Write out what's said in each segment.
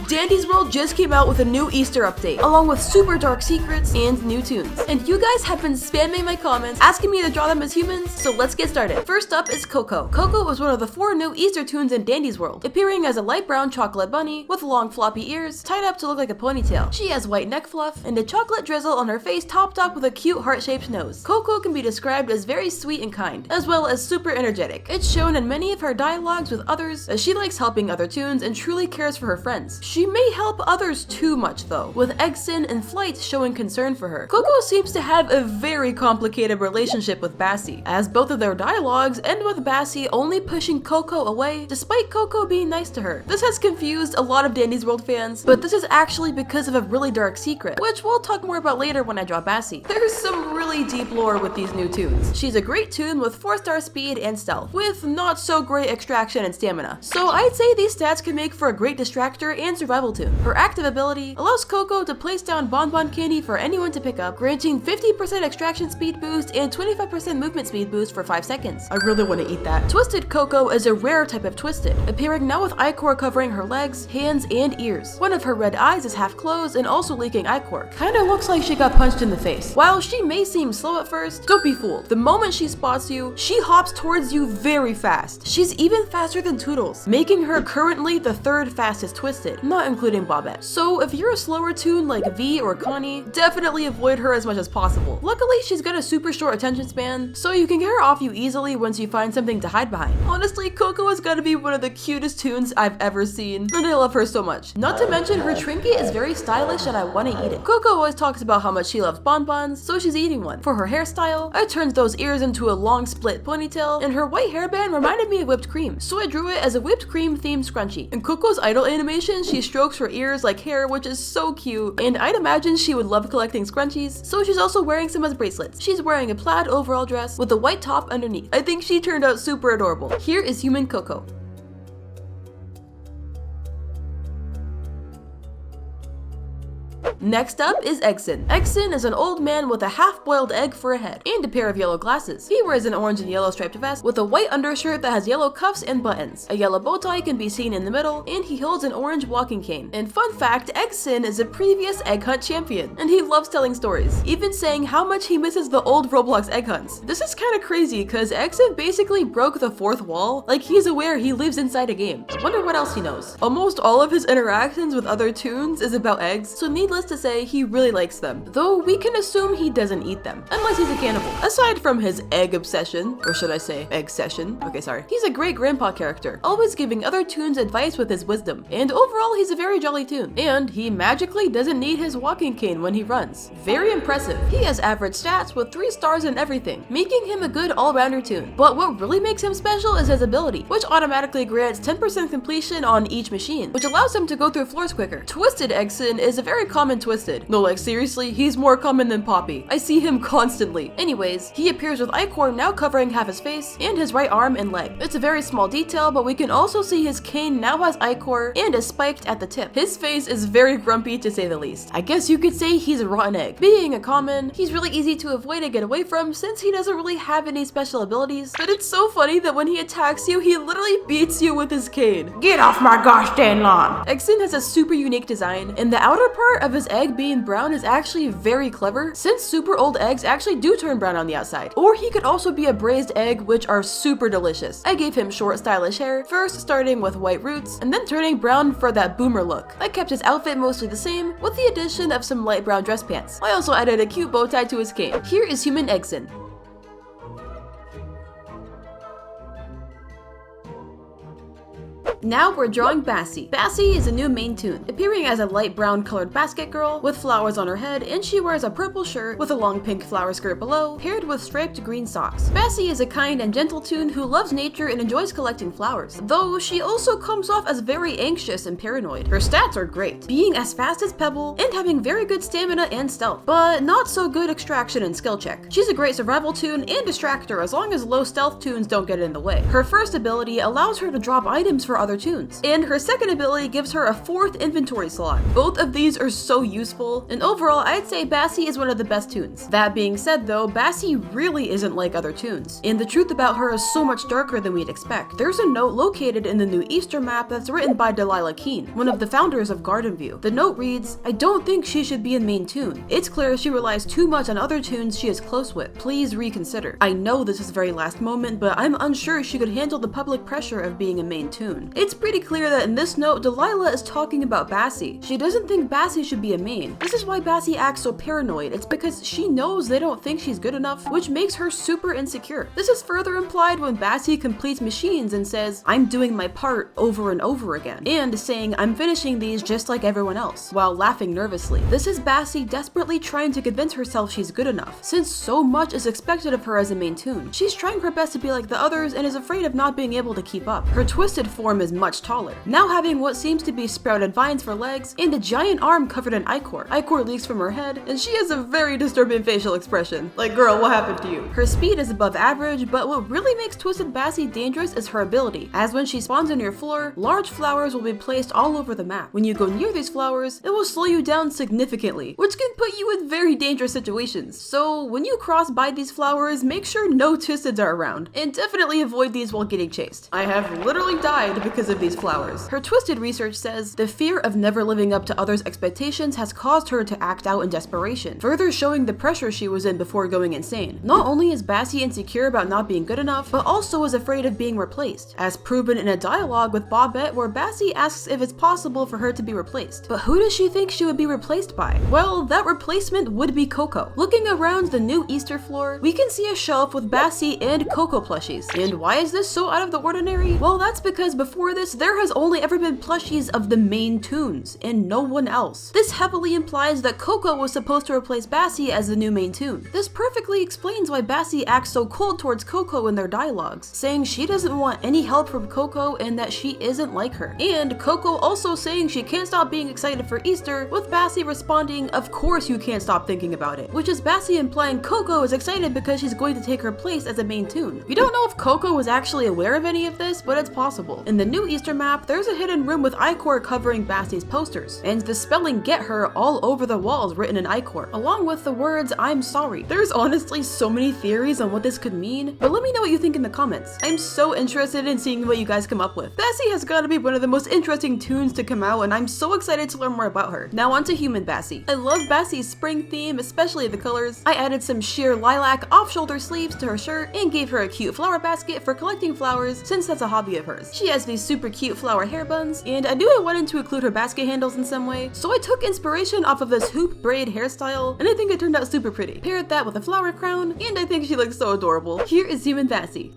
Dandy's World just came out with a new Easter update, along with super dark secrets and new tunes. And you guys have been spamming my comments, asking me to draw them as humans, so let's get started. First up is Coco. Coco was one of the 4 new Easter tunes in Dandy's World, appearing as a light brown chocolate bunny with long floppy ears tied up to look like a ponytail. She has white neck fluff and a chocolate drizzle on her face topped up with a cute heart-shaped nose. Coco can be described as very sweet and kind, as well as super energetic. It's shown in many of her dialogues with others as she likes helping other tunes and truly cares for her friends. She may help others too much though, with Eggson and Flyte showing concern for her. Coco seems to have a very complicated relationship with Bassie, as both of their dialogues end with Bassie only pushing Coco away despite Coco being nice to her. This has confused a lot of Dandy's World fans, but this is actually because of a really dark secret, which we'll talk more about later when I draw Bassie. There's some really deep lore with these new tunes. She's a great tune with 4-star speed and stealth, with not so great extraction and stamina. So I'd say these stats can make for a great distractor and survival tune. Her active ability allows Coco to place down bonbon candy for anyone to pick up, granting 50% extraction speed boost and 25% movement speed boost for 5 seconds. I really want to eat that. Twisted Coco is a rare type of twisted, appearing now with ichor covering her legs, hands, and ears. One of her red eyes is half closed and also leaking ichor. Kinda looks like she got punched in the face. While she may seem slow at first, don't be fooled. The moment she spots you, she hops towards you very fast. She's even faster than Toodles, making her currently the 3rd fastest twisted, not including Bobette. So if you're a slower tune like V or Connie, definitely avoid her as much as possible. Luckily, she's got a super short attention span, so you can get her off you easily once you find something to hide behind. Honestly, Coco has got to be one of the cutest tunes I've ever seen, and I love her so much. Not to mention, her trinket is very stylish and I want to eat it. Coco always talks about how much she loves bonbons, so she's eating one. For her hairstyle, I turned those ears into a long split ponytail, and her white hairband reminded me of whipped cream, so I drew it as a whipped cream themed scrunchie. In Coco's idol animation, she strokes her ears like hair, which is so cute, and I'd imagine she would love collecting scrunchies, so she's also wearing some as bracelets. She's wearing a plaid overall dress with a white top underneath. I think she turned out super adorable. Here is human Coco. Next up is Eggson. Eggson is an old man with a half-boiled egg for a head and a pair of yellow glasses. He wears an orange and yellow striped vest with a white undershirt that has yellow cuffs and buttons. A yellow bow tie can be seen in the middle, and he holds an orange walking cane. And fun fact, Eggson is a previous egg hunt champion, and he loves telling stories, even saying how much he misses the old Roblox egg hunts. This is kinda crazy, cause Eggson basically broke the 4th wall, like he's aware he lives inside a game. I wonder what else he knows. Almost all of his interactions with other tunes is about eggs, so needless to say, he really likes them, though we can assume he doesn't eat them, unless he's a cannibal. Aside from his egg obsession, or should I say egg session, okay sorry, he's a great grandpa character, always giving other tunes advice with his wisdom, and overall he's a very jolly tune, and he magically doesn't need his walking cane when he runs. Very impressive. He has average stats with 3 stars in everything, making him a good all-rounder tune, but what really makes him special is his ability, which automatically grants 10% completion on each machine, which allows him to go through floors quicker. Twisted Eggson is a very common twisted. No, like seriously, he's more common than Poppy. I see him constantly. Anyways, he appears with ichor now covering half his face and his right arm and leg. It's a very small detail, but we can also see his cane now has ichor and is spiked at the tip. His face is very grumpy to say the least. I guess you could say he's a rotten egg. Being a common, he's really easy to avoid and get away from since he doesn't really have any special abilities, but it's so funny that when he attacks you, he literally beats you with his cane. Get off my gosh dang lawn! Eggson has a super unique design, and the outer part of his egg being brown is actually very clever, since super old eggs actually do turn brown on the outside. Or he could also be a braised egg, which are super delicious. I gave him short stylish hair, first starting with white roots, and then turning brown for that boomer look. I kept his outfit mostly the same, with the addition of some light brown dress pants. I also added a cute bow tie to his cane. Here is human Eggson. Now we're drawing Bassie. Bassie is a new main tune, appearing as a light brown colored basket girl with flowers on her head, and she wears a purple shirt with a long pink flower skirt below, paired with striped green socks. Bassie is a kind and gentle tune who loves nature and enjoys collecting flowers, though she also comes off as very anxious and paranoid. Her stats are great, being as fast as Pebble and having very good stamina and stealth, but not so good extraction and skill check. She's a great survival tune and distractor as long as low stealth tunes don't get in the way. Her first ability allows her to drop items for other other toons. And her second ability gives her a 4th inventory slot. Both of these are so useful, and overall I'd say Bassie is one of the best toons. That being said though, Bassie really isn't like other toons, and the truth about her is so much darker than we'd expect. There's a note located in the new Easter map that's written by Delilah Keene, one of the founders of Garden View. The note reads, "I don't think she should be a main toon. It's clear she relies too much on other toons she is close with. Please reconsider. I know this is very last moment, but I'm unsure she could handle the public pressure of being a main toon." It's pretty clear that in this note, Delilah is talking about Bassie. She doesn't think Bassie should be a main. This is why Bassie acts so paranoid. It's because she knows they don't think she's good enough, which makes her super insecure. This is further implied when Bassie completes machines and says, "I'm doing my part over and over again," and saying, "I'm finishing these just like everyone else," while laughing nervously. This is Bassie desperately trying to convince herself she's good enough, since so much is expected of her as a main toon. She's trying her best to be like the others and is afraid of not being able to keep up. Her twisted form is much taller, now having what seems to be sprouted vines for legs and a giant arm covered in ichor. Ichor leaks from her head, and she has a very disturbing facial expression. Like, girl, what happened to you? Her speed is above average, but what really makes Twisted Bassie dangerous is her ability, as when she spawns on your floor, large flowers will be placed all over the map. When you go near these flowers, it will slow you down significantly, which can put you in very dangerous situations. So when you cross by these flowers, make sure no Twisteds are around, and definitely avoid these while getting chased. I have literally died because of these flowers. Her Twisted research says, the fear of never living up to others' expectations has caused her to act out in desperation, further showing the pressure she was in before going insane. Not only is Bassie insecure about not being good enough, but also is afraid of being replaced, as proven in a dialogue with Bobette where Bassie asks if it's possible for her to be replaced. But who does she think she would be replaced by? Well, that replacement would be Coco. Looking around the new Easter floor, we can see a shelf with Bassie and Coco plushies. And why is this so out of the ordinary? Well, that's because before this, there has only ever been plushies of the main toons, and no one else. This heavily implies that Coco was supposed to replace Bassie as the new main toon. This perfectly explains why Bassie acts so cold towards Coco in their dialogues, saying she doesn't want any help from Coco and that she isn't like her. And Coco also saying she can't stop being excited for Easter, with Bassie responding, "Of course you can't stop thinking about it," which is Bassie implying Coco is excited because she's going to take her place as a main toon. We don't know if Coco was actually aware of any of this, but it's possible. In the new Easter map, there's a hidden room with ichor covering Bassie's posters, and the spelling "get her" all over the walls written in ichor, along with the words "I'm sorry." There's honestly so many theories on what this could mean, but let me know what you think in the comments. I'm so interested in seeing what you guys come up with. Bassie has got to be one of the most interesting toons to come out, and I'm so excited to learn more about her. Now on to human Bassie. I love Bassie's spring theme, especially the colors. I added some sheer lilac off-shoulder sleeves to her shirt and gave her a cute flower basket for collecting flowers, since that's a hobby of hers. She has these super cute flower hair buns, and I knew I wanted to include her basket handles in some way, so I took inspiration off of this hoop braid hairstyle, and I think it turned out super pretty. Paired that with a flower crown, and I think she looks so adorable. Here is human Bassie.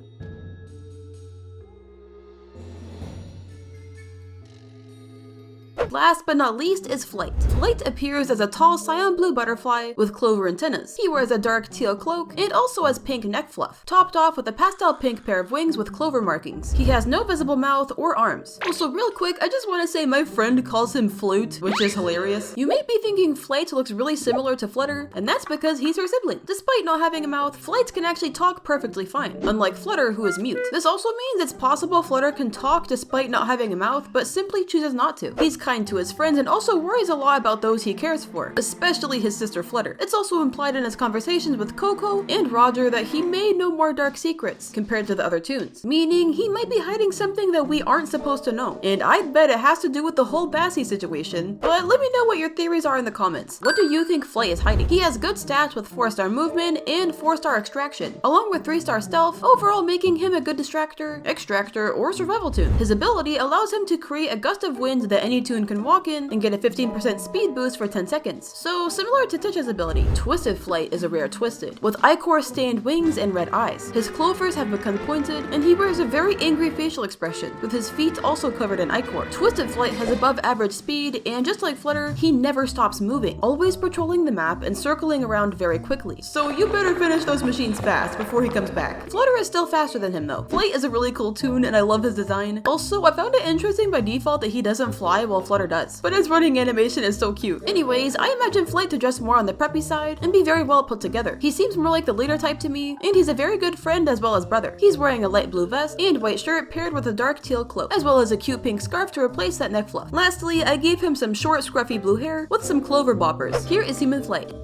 Last but not least is Flyte. Flyte appears as a tall cyan blue butterfly with clover antennas. He wears a dark teal cloak and also has pink neck fluff, topped off with a pastel pink pair of wings with clover markings. He has no visible mouth or arms. Also, real quick, I just want to say my friend calls him Flute, which is hilarious. You may be thinking Flyte looks really similar to Flutter, and that's because he's her sibling. Despite not having a mouth, Flyte can actually talk perfectly fine, unlike Flutter, who is mute. This also means it's possible Flutter can talk despite not having a mouth, but simply chooses not to. He's kind to his friends and also worries a lot about those he cares for, especially his sister Flutter. It's also implied in his conversations with Coco and Roger that he may know more dark secrets compared to the other toons, meaning he might be hiding something that we aren't supposed to know. And I bet it has to do with the whole Bassie situation, but let me know what your theories are in the comments. What do you think Flyte is hiding? He has good stats with 4-star movement and 4-star extraction, along with 3-star stealth, overall making him a good distractor, extractor, or survival toon. His ability allows him to create a gust of wind that any toon can walk in and get a 15% speed boost for 10 seconds. So similar to Titch's ability. Twisted Flyte is a rare Twisted, with ichor stained wings and red eyes. His clovers have become pointed, and he wears a very angry facial expression, with his feet also covered in ichor. Twisted Flyte has above average speed, and just like Flutter, he never stops moving, always patrolling the map and circling around very quickly. So you better finish those machines fast before he comes back. Flutter is still faster than him though. Flyte is a really cool toon and I love his design. Also, I found it interesting by default that he doesn't fly while Flutter does. But his running animation is so cute. Anyways, I imagine Flyte to dress more on the preppy side and be very well put together. He seems more like the leader type to me, and he's a very good friend as well as brother. He's wearing a light blue vest and white shirt paired with a dark teal cloak, as well as a cute pink scarf to replace that neck fluff. Lastly, I gave him some short scruffy blue hair with some clover boppers. Here is human Flyte.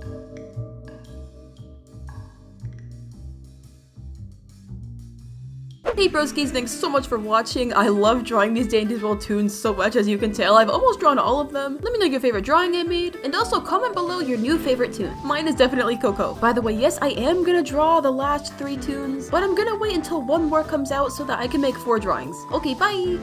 Hey broskies, thanks so much for watching. I love drawing these Day in Disney World toons so much, as you can tell. I've almost drawn all of them. Let me know your favorite drawing I made, and also comment below your new favorite toon. Mine is definitely Coco. By the way, yes, I am gonna draw the last 3 toons, but I'm gonna wait until one more comes out so that I can make 4 drawings. Okay, bye!